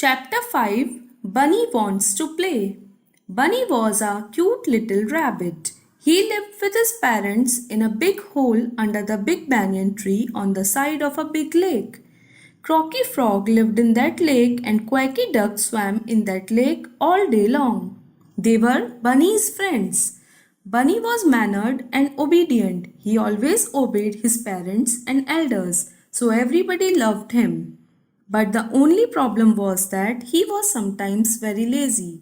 Chapter 5 Bunny Wants to Play. Bunny was a cute little rabbit. He lived with his parents in a big hole under the big banyan tree on the side of a big lake. Croaky Frog lived in that lake and Quacky Duck swam in that lake all day long. They were Bunny's friends. Bunny was mannered and obedient. He always obeyed his parents and elders, so everybody loved him. But the only problem was that he was sometimes very lazy.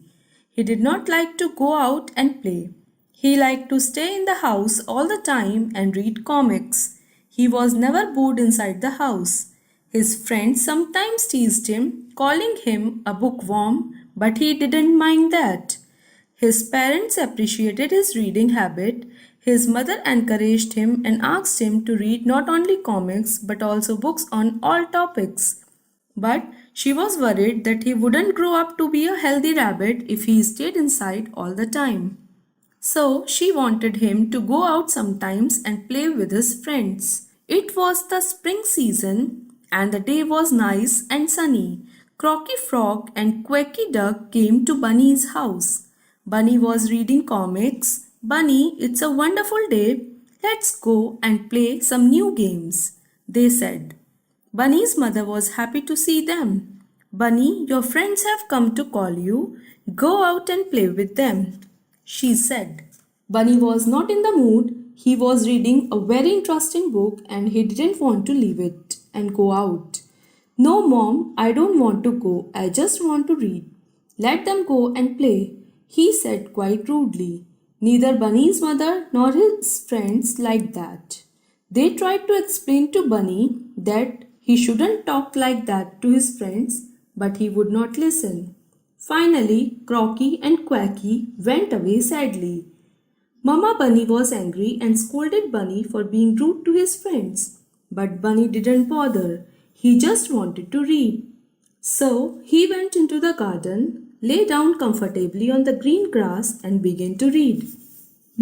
He did not like to go out and play. He liked to stay in the house all the time and read comics. He was never bored inside the house. His friends sometimes teased him, calling him a bookworm, but he didn't mind that. His parents appreciated his reading habit. His mother encouraged him and asked him to read not only comics but also books on all topics. But she was worried that he wouldn't grow up to be a healthy rabbit if he stayed inside all the time. So she wanted him to go out sometimes and play with his friends. It was the spring season and the day was nice and sunny. Croaky Frog and Quacky Duck came to Bunny's house. Bunny was reading comics. "Bunny, it's a wonderful day. Let's go and play some new games," they said. Bunny's mother was happy to see them. "Bunny, your friends have come to call you. Go out and play with them," she said. Bunny was not in the mood. He was reading a very interesting book and he didn't want to leave it and go out. "No, Mom, I don't want to go. I just want to read." "Let them go and play," he said quite rudely. Neither Bunny's mother nor his friends liked that. They tried to explain to Bunny that he shouldn't talk like that to his friends, but he would not listen. Finally, Croaky and Quacky went away sadly. Mama Bunny was angry and scolded Bunny for being rude to his friends. But Bunny didn't bother. He just wanted to read. So he went into the garden, lay down comfortably on the green grass and began to read.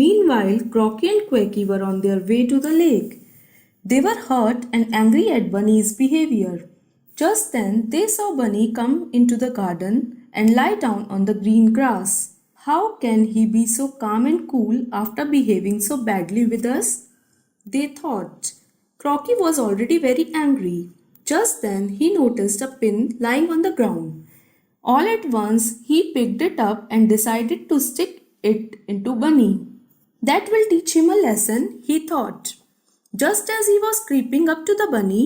Meanwhile, Croaky and Quacky were on their way to the lake. They were hurt and angry at Bunny's behavior. Just then they saw Bunny come into the garden and lie down on the green grass. "How can he be so calm and cool after behaving so badly with us?" they thought. Croaky was already very angry. Just then he noticed a pin lying on the ground. All at once he picked it up and decided to stick it into Bunny. That will teach him a lesson, he thought. Just as he was creeping up to the bunny,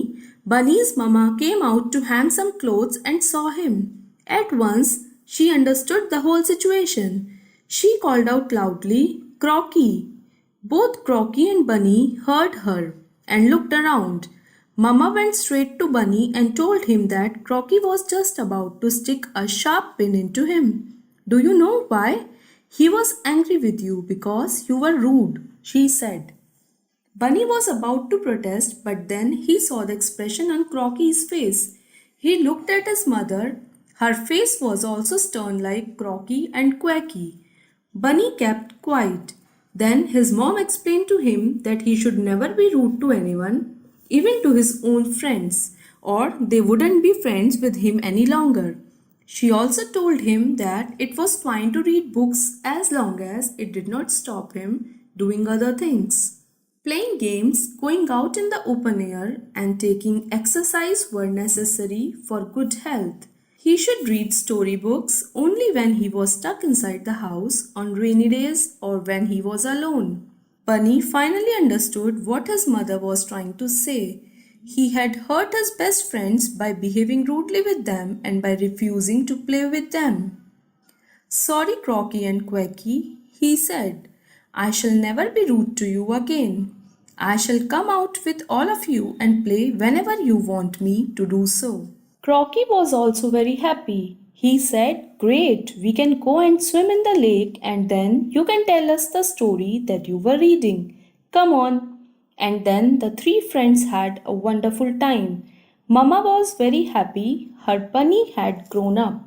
Bunny's mama came out to hang some clothes and saw him. At once, she understood the whole situation. She called out loudly, "Croaky!" Both Croaky and Bunny heard her and looked around. Mama went straight to Bunny and told him that Croaky was just about to stick a sharp pin into him. "Do you know why? He was angry with you because you were rude," she said. Bunny was about to protest, but then he saw the expression on Croaky's face. He looked at his mother. Her face was also stern like Croaky and Quacky. Bunny kept quiet. Then his mom explained to him that he should never be rude to anyone, even to his own friends, or they wouldn't be friends with him any longer. She also told him that it was fine to read books as long as it did not stop him doing other things. Playing games, going out in the open air, and taking exercise were necessary for good health. He should read storybooks only when he was stuck inside the house on rainy days or when he was alone. Bunny finally understood what his mother was trying to say. He had hurt his best friends by behaving rudely with them and by refusing to play with them. "Sorry, Croaky and Quacky," he said. "I shall never be rude to you again. I shall come out with all of you and play whenever you want me to do so." Croaky was also very happy. He said, "Great, we can go and swim in the lake and then you can tell us the story that you were reading. Come on." And then the three friends had a wonderful time. Mama was very happy. Her bunny had grown up.